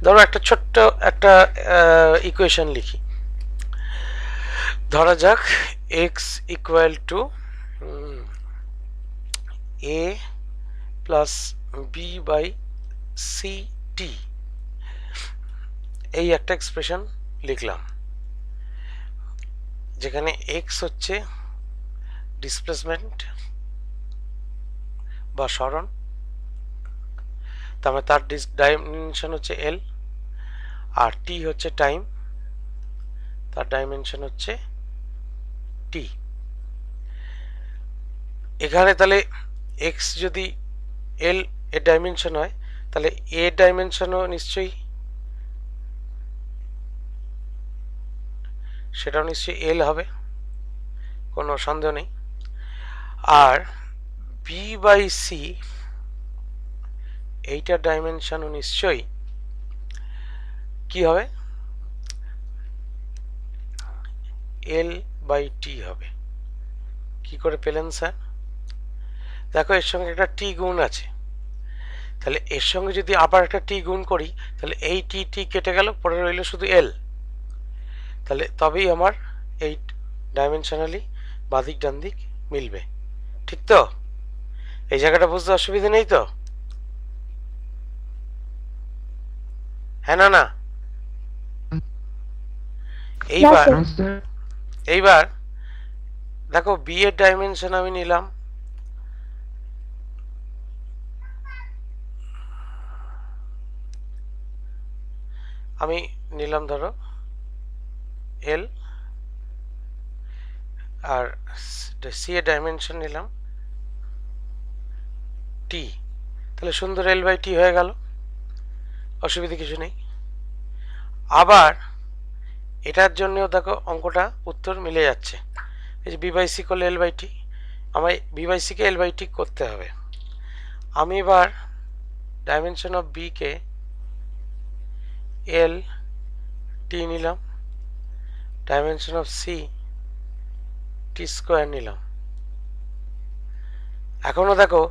ধরো একটা ছোট্ট একটা ইকুয়েশন লিখি। ধরা যাক X equal to A plus B by C T, এই একটা এক্সপ্রেশন লিখলাম, যেখানে এক্স হচ্ছে ডিসপ্লেসমেন্ট বা সরণ, তারপরে তার ডাইমেনশন হচ্ছে এল, আর টি হচ্ছে টাইম, তার ডাইমেনশন হচ্ছে টি। এখানে তাহলে এক্স যদি এল এর ডাইমেনশন হয়, তাহলে এ ডাইমেনশনও নিশ্চয়ই সেটাও নিশ্চয়ই এল হবে, কোনো সন্দেহ নেই। আর বি বাই সি এইটার ডাইমেনশনও নিশ্চয়ই কি হবে, এল বাই টি হবে। কি করে পেলেন স্যার? দেখো এর সঙ্গে একটা টি গুণ আছে, তাহলে এর সঙ্গে যদি আবার একটা টি গুণ করি, তাহলে এই টি টি কেটে গেল, পরে রইল শুধু এল। তাহলে তবেই আমার এই ডাইমেনশনালি বাদিক ডান দিক মিলবে, ঠিক তো? এই জায়গাটা বুঝতে অসুবিধা নেই তো? হ্যাঁ না না? এইবার এইবার দেখো বি এর ডাইমেনশন আমি নিলাম, আমি নিলাম ধরো এল, আর সি এর ডাইমেনশন নিলাম টি, তাহলে সুন্দর এল বাই টি হয়ে গেল, অসুবিধা কিছু নেই। আবার এটার জন্যও দেখো অঙ্কটা উত্তর মিলে যাচ্ছে, এই যে বি বাই সি করলে এল বাই টি, আমায় বি বাই সিকে এল বাই টি করতে হবে। আমি এবার ডাইমেনশন অফ বি কে এল টি নিলাম, dimension of C T square নিলাম। এখনো দেখো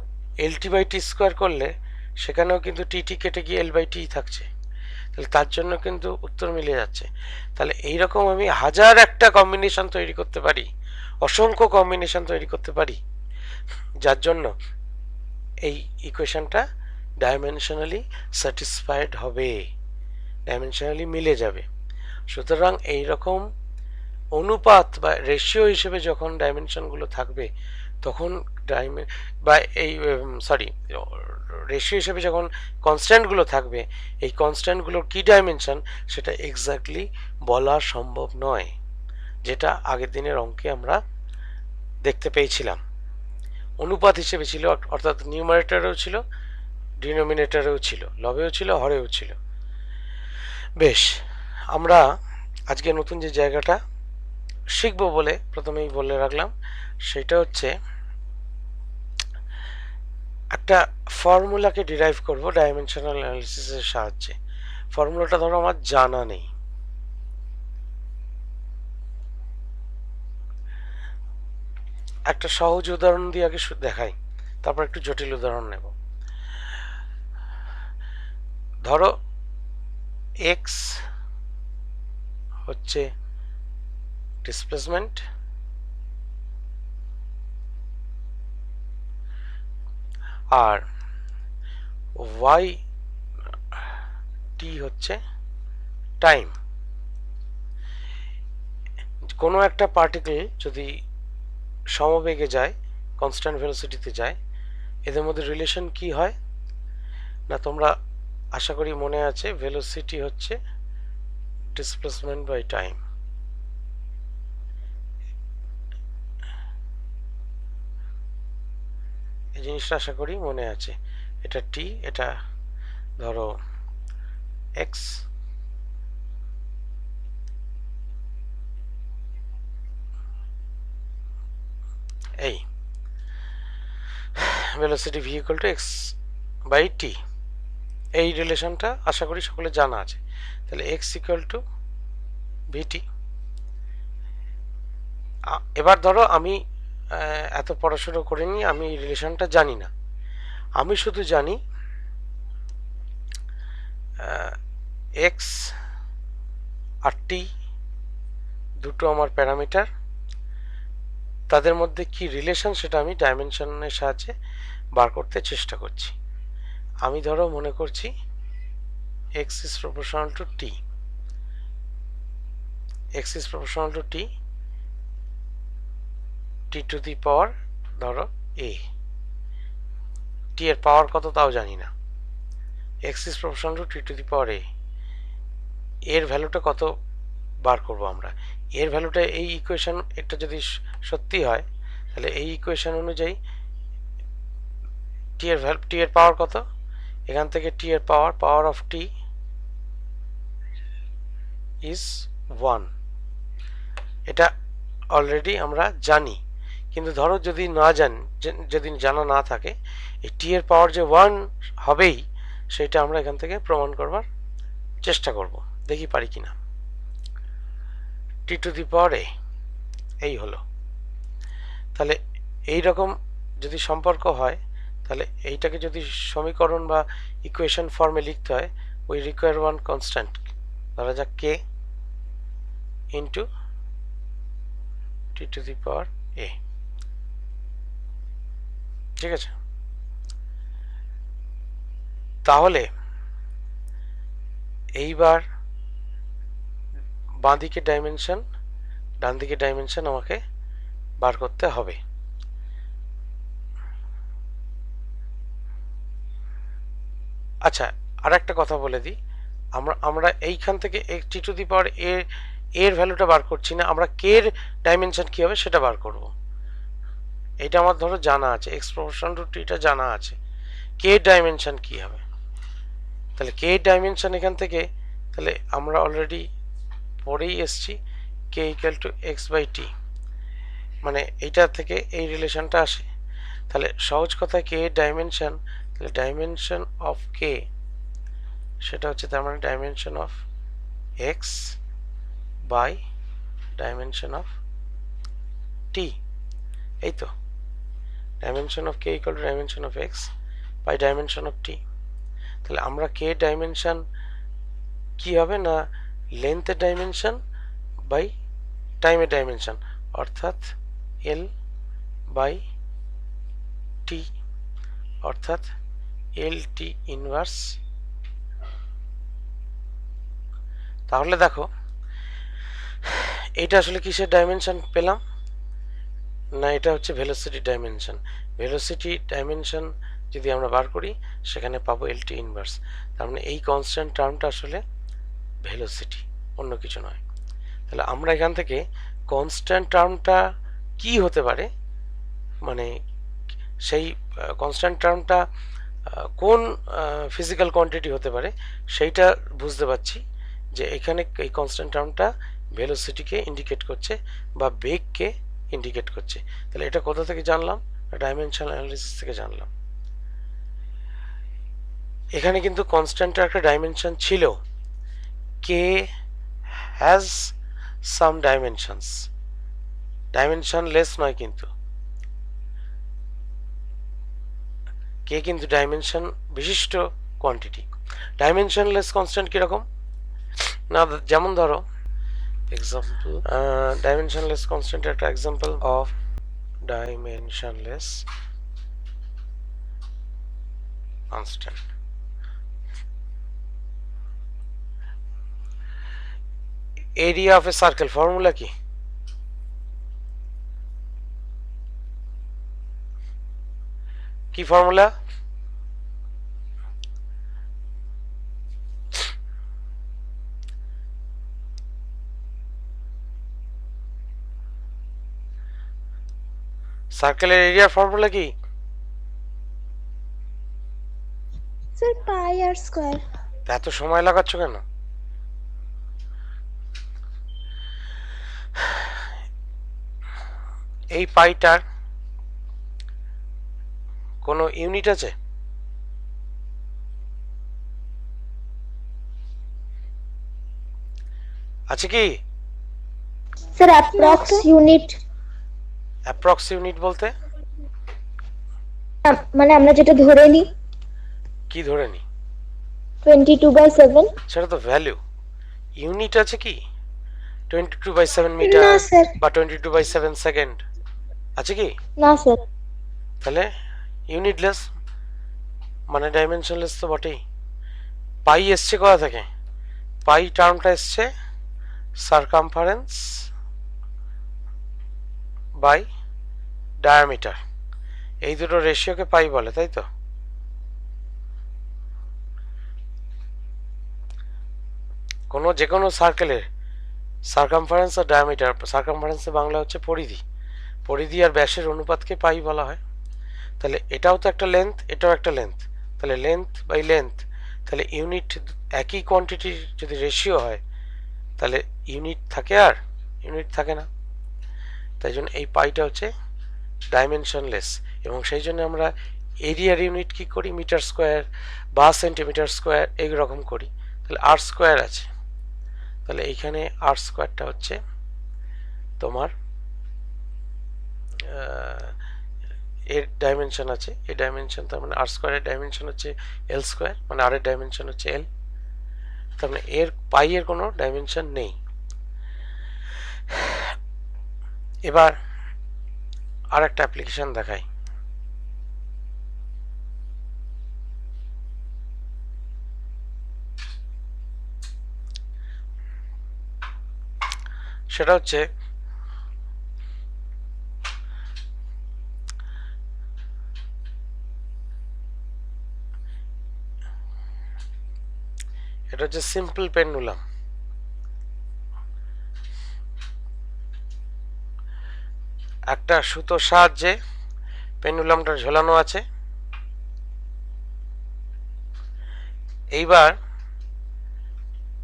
এল টি বাই টি স্কোয়ার করলে সেখানেও কিন্তু টি টি কেটে গিয়ে এল বাই টি থাকছে, তাহলে তার জন্য কিন্তু উত্তর মিলে যাচ্ছে। তাহলে এইরকম আমি হাজার একটা কম্বিনেশন তৈরি করতে পারি, অসংখ্য কম্বিনেশন তৈরি করতে পারি, যার জন্য এই ইকুয়েশনটা ডাইমেনশনালি স্যাটিসফাইড হবে, ডাইমেনশনালি মিলে যাবে। সুতরাং এই রকম অনুপাত বা রেশিও হিসেবে যখন ডাইমেনশনগুলো থাকবে, তখন বা এই সরি রেশিও হিসেবে যখন কনস্ট্যান্টগুলো থাকবে, এই কনস্ট্যান্টগুলোর কি ডাইমেনশন সেটা এক্স্যাক্টলি বলা সম্ভব নয়, যেটা আগের দিনের অঙ্কে আমরা দেখতে পেয়েছিলাম। অনুপাত হিসেবে ছিল, অর্থাৎ নিউমারেটরেও ছিল, ডিনোমিনেটরেও ছিল, লবেও ছিল, হরেও ছিল। বেশ, আমরা আজকে নতুন যে জায়গাটা শিখবো বলে প্রথমেই বলে রাখলাম, সেটা হচ্ছে একটা ফর্মুলাকে ডিরাইভ করব ডাইমেনশনাল অ্যানালিসিসের সাহায্যে। ফর্মুলাটা ধরো আমার জানা নেই, একটা সহজ উদাহরণ দিয়ে আগে দেখাই, তারপর একটু জটিল উদাহরণ নেব। ধরো এক্স হচ্ছে ডিসপ্লেসমেন্ট, আর ওয়াই টি হচ্ছে টাইম। কোনো একটা পার্টিকেল যদি সমবেগে যায়, কনস্ট্যান্ট ভেলোসিটিতে যায়, এদের মধ্যে রিলেশন কি হয় না, তোমরা আশা করি মনে আছে, ভেলোসিটি হচ্ছে ডিসপ্লেসমেন্ট বাই টাইম। এই জিনিসটা আশা করি মনে আছে, এটা টি, এটা ধরো এক্স, এই velocity V equal to X by T, এই রিলেশনটা আশা করি সকলে জানা আছে। তাহলে এক্স ইকুয়াল টু ভিটি। এবার ধরো আমি এত পড়াশুনো করিনি, আমি এই রিলেশনটা জানি না, আমি শুধু জানি এক্স আর টি দুটো আমার প্যারামিটার, তাদের মধ্যে কি রিলেশন সেটা আমি ডাইমেনশনের সাহায্যে বার করতে চেষ্টা করছি। আমি ধরো মনে করছি x is proportional to t, x is proportional to t, t to the power ধরো a, t এর পাওয়ার কত তাও জানি না, x is proportional to t to the power a, এর ভ্যালুটা কত বার করব আমরা। এর ভ্যালুটা এই ইকুয়েশন এটা যদি সত্যি হয় তাহলে এই ইকুয়েশন অনুযায়ী টি এর ভ্যালু, টি এর পাওয়ার কত, এখান থেকে টি এর পাওয়ার অফ টি ইজ 1, এটা অলরেডি আমরা জানি। কিন্তু ধরো যদি না জানি, যদি জানা না থাকে, এই টি এর পাওয়ার যে 1 হবেই সেটা আমরা এখান থেকে প্রমাণ করবার চেষ্টা করব, দেখি পারি কিনা। টি টু দি পাওয়ার এ, এই হলো। তাহলে এই রকম যদি সম্পর্ক হয় তাহলে এইটাকে যদি সমীকরণ বা ইকুয়েশন ফর্মে লিখতে হয়, উই রিকোয়ার ওয়ান কনস্ট্যান্ট, ধরা যাক কে into T to the power এ, ঠিক আছে। তাহলে এইবার বাঁ দিকে ডাইমেনশন, ডান দিকে ডাইমেনশন আমাকে বার করতে হবে। আচ্ছা, আর একটা কথা বলে দিই, আমরা এইখান থেকে টি টু দি পাওয়ার এর ভ্যালুটা বার করছি না, আমরা কে এর ডাইমেনশন কি হবে সেটা বার করব। এটা আমার ধরো জানা আছে, এক্স প্রপোর্শনাল টু টিটা জানা আছে, কে এর ডাইমেনশন কি হবে। তাহলে কে এর ডাইমেনশন এখান থেকে, তাহলে আমরা অলরেডি পড়েই এসছি, কে ইকুয়াল টু এক্স বাই টি, মানে এইটা থেকে এই রিলেশনটা আসে। তাহলে সহজ কথায় কে এর ডাইমেনশন, তাহলে ডাইমেনশন অফ কে সেটা হচ্ছে তার মানে dimension of X by dimension of T, এই তো, dimension of K equal to dimension of X by dimension of T. তাহলে আমরা কে ডাইমেনশন কি হবে না, লেন্থের ডাইমেনশন বাই টাইমের ডাইমেনশন, অর্থাৎ এল বাই টি, অর্থাৎ এল টি ইনভার্স। তাহলে দেখো এটা আসলে কিসের ডাইমেনশন পেলাম না, এটা হচ্ছে ভেলোসিটি ডাইমেনশন। ভেলোসিটি ডাইমেনশন যদি আমরা বার করি সেখানে পাবো এল টি ইনভার্স, তার মানে এই কনস্ট্যান্ট টার্মটা আসলে ভেলোসিটি, অন্য কিছু নয়। তাহলে আমরা এখান থেকে কনস্ট্যান্ট টার্মটা কি হতে পারে, মানে সেই কনস্ট্যান্ট টার্মটা কোন ফিজিক্যাল কোয়ান্টিটি হতে পারে সেইটা বুঝতে পারছি, যে এখানে এই কনস্ট্যান্ট টার্মটা ভেলোসিটিকে ইন্ডিকেট করছে বা বেগকে ইন্ডিকেট করছে। তাহলে এটা কোথা থেকে জানলাম, ডাইমেনশনাল অ্যানালিসিস থেকে জানলাম। এখানে কিন্তু কনস্ট্যান্টের একটা ডাইমেনশন ছিল, কে হ্যাজ সাম ডাইমেনশনস, ডাইমেনশনলেস নয় কিন্তু, কে কিন্তু ডাইমেনশন বিশিষ্ট কোয়ান্টিটি। ডাইমেনশনলেস কনস্ট্যান্ট কিরকম না, যেমন ধরো এক্সাম্পল, ডাইমেনশনলেস কনস্ট্যান্ট একটা example of dimensionless constant, area of A circle, formula কি, কি ফর্মুলা, সার্কেলের এরিয়ার ফর্মুলা কি, স্যার পাই আর স্কয়ার। এত সময় লাগাচ্ছ কেন? এই পাইটার কোনো ইউনিট আছে? আছে কি? Sir approx unit, approx unit বলতে মানে আমরা যেটা ধরে নিই, কি ধরে নি? 22/7. সেটা তো ভ্যালু, ইউনিট আছে কি 22/7 মিটার না স্যার, বা 22/7 সেকেন্ড আছে কি? না স্যার। তাহলে ইউনিটলেস মানে ডাইমেনশনলেস তো বটেই। পাই এসছে কোথা থেকে? পাই টার্মটা এসছে সারকামফারেন্স বাই ডায়ামিটার, এই দুটো রেশিওকে পাই বলে, তাই তো? যে কোনো সার্কেলের সারকামফারেন্স আর ডায়ামিটার, সারকামফারেন্সের বাংলা হচ্ছে পরিধি, পরিধি আর ব্যাসের অনুপাতকে পাই বলা হয়। তাহলে এটাও তো একটা লেন্থ, এটাও একটা লেন্থ, তাহলে লেন্থ বাই লেন্থ, তাহলে ইউনিট একই কোয়ান্টিটির যদি রেশিও হয় তাহলে ইউনিট থাকে আর ইউনিট থাকে না। তাই জন্য এই পাইটা হচ্ছে ডাইমেনশনলেস, এবং সেই জন্য আমরা এরিয়ার ইউনিট কি করি, মিটার স্কোয়ার বা সেন্টিমিটার স্কোয়ার এই রকম করি। তাহলে আর স্কোয়ার আছে, তাহলে এইখানে আর স্কোয়ারটা হচ্ছে তোমার এর ডাইমেনশন আছে, এই ডাইমেনশন, তার মানে আর স্কোয়ারের ডাইমেনশন হচ্ছে এল স্কোয়ার, মানে আর এর ডাইমেনশন হচ্ছে এল, তার মানে এর পাই এর কোনো ডাইমেনশন নেই। এবার আর একটা অ্যাপ্লিকেশন দেখাই। সেটা হচ্ছে এটা হচ্ছে সিম্পল পেন্ডুলাম। একটা সুতোর সাহায্যে পেন্ডুলামটা ঝোলানো আছে। এইবার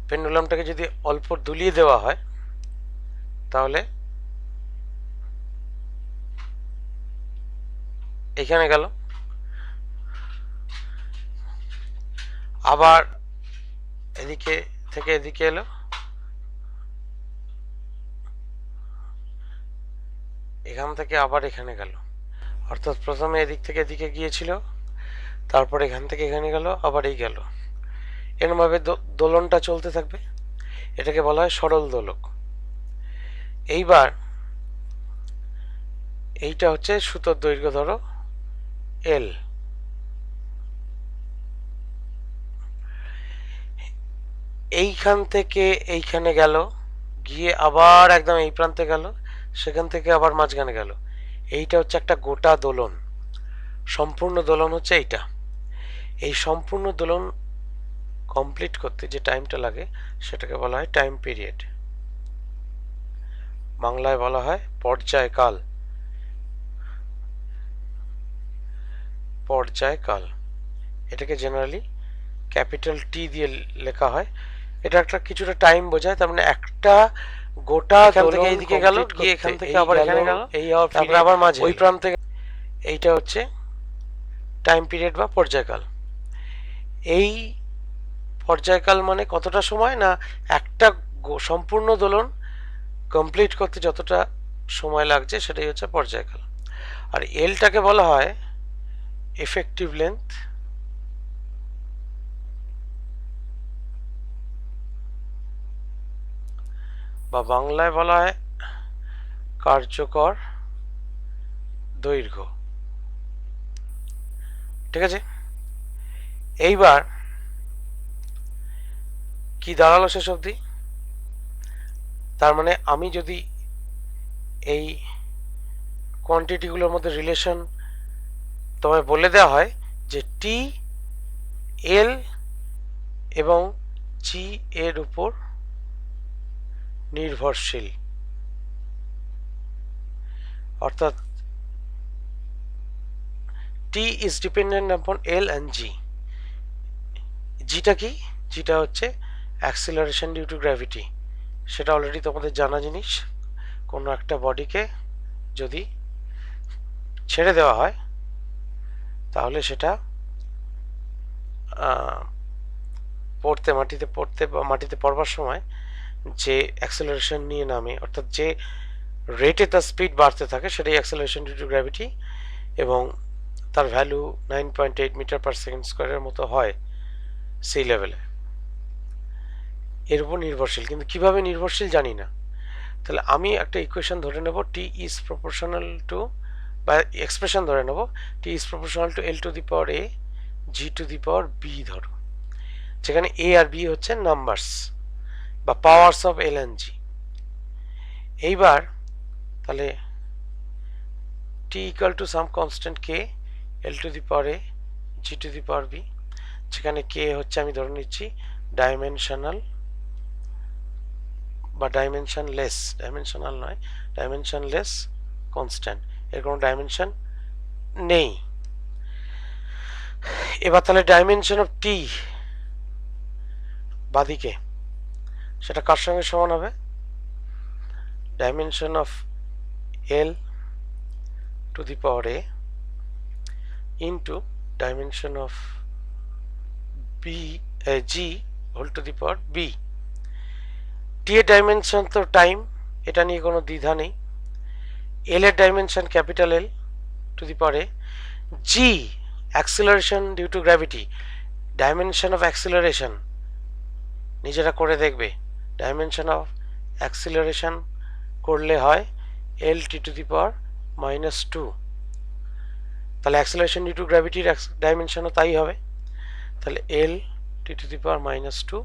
পেন্ডুলামটাকে যদি অল্প দুলিয়ে দেওয়া হয় তাহলে এখানে গেল, আবার এদিকে থেকে এদিকে এলো, এখান থেকে আবার এখানে গেল, অর্থাৎ প্রথমে এদিক থেকে এদিকে গিয়েছিল, তারপর এখান থেকে এখানে গেল, আবার এই গেল, এরমভাবে দোলনটা চলতে থাকবে। এটাকে বলা হয় সরল দোলক। এইবার এইটা হচ্ছে সুতোর দৈর্ঘ্য ধরো এল, এইখান থেকে এইখানে গেল, গিয়ে আবার একদম এই প্রান্তে গেল, সেখান থেকে আবার মাঝখানে গেল, এইটা হচ্ছে একটা গোটা দোলন। সম্পূর্ণ দোলন হচ্ছে এইটা। এই সম্পূর্ণ দোলন কমপ্লিট করতে যে টাইমটা লাগে সেটাকে বলা হয় টাইম পিরিয়ড, বাংলায় বলা হয় পর্যায়কাল। পর্যায়কাল এটাকে জেনারেলি ক্যাপিটাল টি দিয়ে লেখা হয়। এটা একটা কিছুটা টাইম বোঝায়, তার মানে একটা গোটা এখান থেকে এইদিকে গেল, গিয়ে এখান থেকে আবার এখানে গেল, এই তারপরে আবার মাঝে ওই প্রান্তে, এইটা হচ্ছে টাইম পিরিয়ড বা পর্যায়কাল। এই পর্যায়কাল মানে কতটা সময় না, একটা সম্পূর্ণ দোলন কমপ্লিট করতে যতটা সময় লাগছে সেটাই হচ্ছে পর্যায়কাল। আর এলটাকে বলা হয় এফেক্টিভ লেন্থ বা বাংলায় বলা হয় কার্যকর দৈর্ঘ্য। ঠিক আছে, এইবার কি দাঁড়ালো শেষ অবধি? তার মানে আমি যদি এই কোয়ান্টিটিগুলোর মধ্যে রিলেশন তোমায় বলে দেওয়া হয় যে টি এল এবং জি এর উপর নির্ভরশীল, অর্থাৎ টি ইজ ডিপেন্ডেন্ট আপন এল অ্যান্ড জি। জিটা কি? জিটা হচ্ছে অ্যাক্সিলারেশন ডিউ টু গ্র্যাভিটি, সেটা অলরেডি তোমাদের জানা জিনিস। কোনো একটা বডিকে যদি ছেড়ে দেওয়া হয় তাহলে সেটা মাটিতে পড়বার সময় যে অ্যাক্সেলারেশন নিয়ে নামে, অর্থাৎ যে রেটে তার স্পিড বাড়তে থাকে সেটাই অ্যাক্সেলারেশন ডিউ টু গ্র্যাভিটি, এবং তার ভ্যালু 9.8 মিটার পার সেকেন্ড স্কোয়ারের মতো হয়। সি লেভেলে, এর উপর নির্ভরশীল, কিন্তু কিভাবে নির্ভরশীল জানি না। তাহলে আমি একটা ইকুয়েশন ধরে নেব, টি ইজ প্রপোর্শনাল টু, বা এক্সপ্রেশন ধরে নেব, T is proportional to L to the power A G to the power B ধরো, যেখানে এ আর বি হচ্ছে নাম্বারস বা powers of L and G. এইবার তাহলে T equal to some constant K L to the power A G to the power B, যেখানে K হচ্ছে আমি ধরে নিচ্ছি ডাইমেনশনাল বা ডাইমেনশনাল নয়, ডাইমেনশনলেস কনস্ট্যান্ট, এর কোনো ডাইমেনশন নেই। এবার তাহলে ডাইমেনশন অফ টি বাদিকে, সেটা কার সঙ্গে সমান হবে? Dimension of L to the power A into dimension of B G whole to the power B. T এর ডাইমেনশন তো টাইম, এটা নিয়ে কোনো দ্বিধা নেই। এল এর dimension capital L to the power A, G acceleration due to gravity, dimension of acceleration নিজেরা করে দেখবে, ডাইমেনশন অফ অ্যাক্সিলারেশন করলে হয় এল টি টু দি পাওয়ার -2, তাহলে অ্যাক্সিলারেশন ডিউ টু গ্র্যাভিটির ডাইমেনশনও তাই হবে। তাহলে L T to the power -2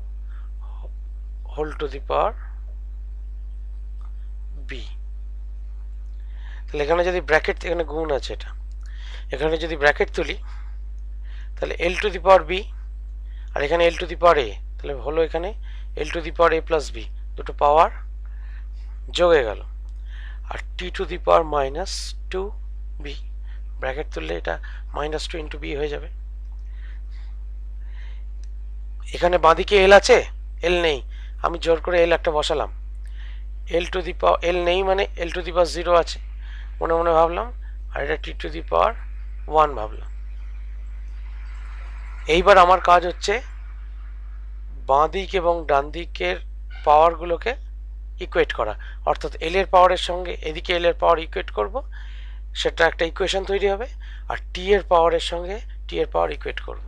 whole to the power B. তাহলে এখানে যদি ব্র্যাকেট, এখানে গুণ আছে, এটা এখানে যদি ব্র্যাকেট তুলি তাহলে এল টু দি পাওয়ার বি, আর এখানে এল টু দি পাওয়ার এ, তাহলে হলো এখানে L to the power A plus B, দুটো পাওয়ার যোগ হয়ে গেল, আর T to the power -2 B, bracket তুললে এটা -2 ইন্টু বি হয়ে যাবে। এখানে বাঁদিকে এল আছে, এল নেই, আমি জোর করে এল একটা বসালাম, এল টু দি পাওয়ার এল নেই মানে এল টু দি পাওয়ার 0 আছে মনে মনে ভাবলাম, আর এটা টি টু দি পাওয়ার 1 ভাবলাম। এইবার আমার কাজ হচ্ছে বাঁ দিক এবং ডান দিকের পাওয়ারগুলোকে ইকুয়েট করা, অর্থাৎ এল এর পাওয়ারের সঙ্গে এদিকে এল এর পাওয়ার ইকুয়েট করব, সেটা একটা ইকুয়েশন তৈরি হবে, আর টি এর পাওয়ারের সঙ্গে টি এর পাওয়ার ইকুয়েট করব।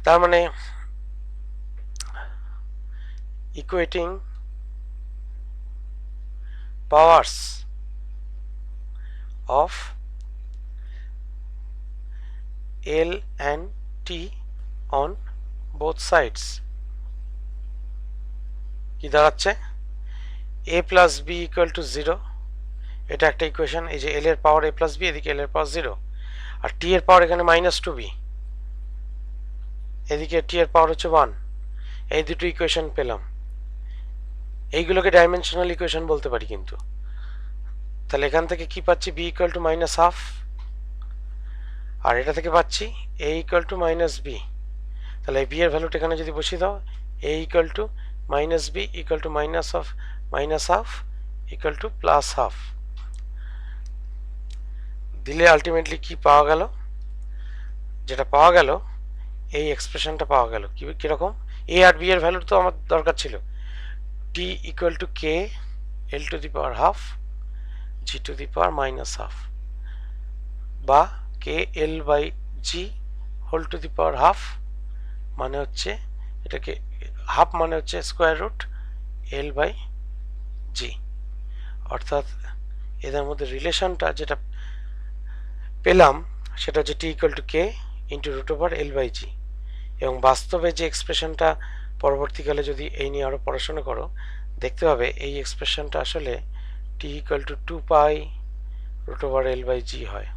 তার মানে equating powers of L and T on both sides কি দাঁড়াচ্ছে, এ প্লাস বি ইকুয়াল টু 0, এটা একটা ইকুয়েশন। এই যে এল এর পাওয়ার এ প্লাস বি, এদিকে এল এর পাওয়ার 0, আর টি এর পাওয়ার এখানে -2b, এদিকে টি এর পাওয়ার হচ্ছে 1, এই দুটো ইকুয়েশন পেলাম। এইগুলোকে ডাইমেনশনাল ইকুয়েশন বলতে পারি কিন্তু। তাহলে এখান থেকে কি পাচ্ছি, বি ইকুয়াল টু -1/2, আর এটা থেকে পাচ্ছি এ ইকুয়াল টু -b। তাহলে বি এর ভ্যালুটা এখানে যদি বসিয়ে দাও, A equal to -b equal to -1/2 equal to +1/2 দিলে আলটিমেটলি কি পাওয়া গেল, যেটা পাওয়া গেল এই এক্সপ্রেশনটা পাওয়া গেল। কিরকম, এ আর বি এর ভ্যালু তো আমার দরকার ছিল, T equal to K L to the power half G to the power -1/2, বা K L by G whole to the power half, মানে হচ্ছে এটাকে হাফ মানে হচ্ছে square root L by G. অর্থাৎ এদের মধ্যে রিলেশনটা যেটা পেলাম সেটা হচ্ছে T equal to K into root over L by G, এবং বাস্তবে যে এক্সপ্রেশনটা পরবর্তীকালে যদি এই নিয়ে আরও পড়াশোনা করো দেখতে পাবে এই এক্সপ্রেশনটা আসলে T equal to 2π root over L by G হয়,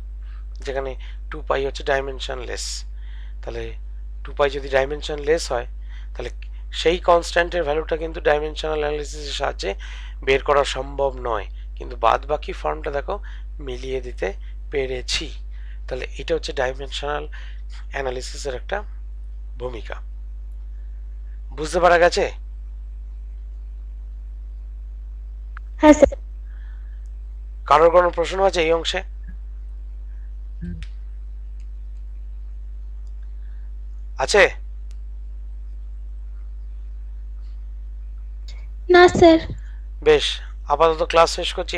যেখানে 2π হচ্ছে ডাইমেনশনলেস। তাহলে 2π যদি ডাইমেনশনলেস হয় তাহলে সেই কনস্ট্যান্টের ভ্যালুটা কিন্তু ডাইমেনশনাল অ্যানালিসিসের সাহায্যে বের করা সম্ভব নয়, কিন্তু বাদ বাকি ফর্মটা দেখো মিলিয়ে দিতে পেরেছি। তাহলে এটা হচ্ছে ডাইমেনশনাল অ্যানালিসিসের একটা ভূমিকা। বুঝতে পারা গেছে? হ্যাঁ স্যার। কারোর কোনো প্রশ্ন আছে এই অংশে? আছে? না স্যার। বেশ, আপাতত ক্লাস শেষ করছি।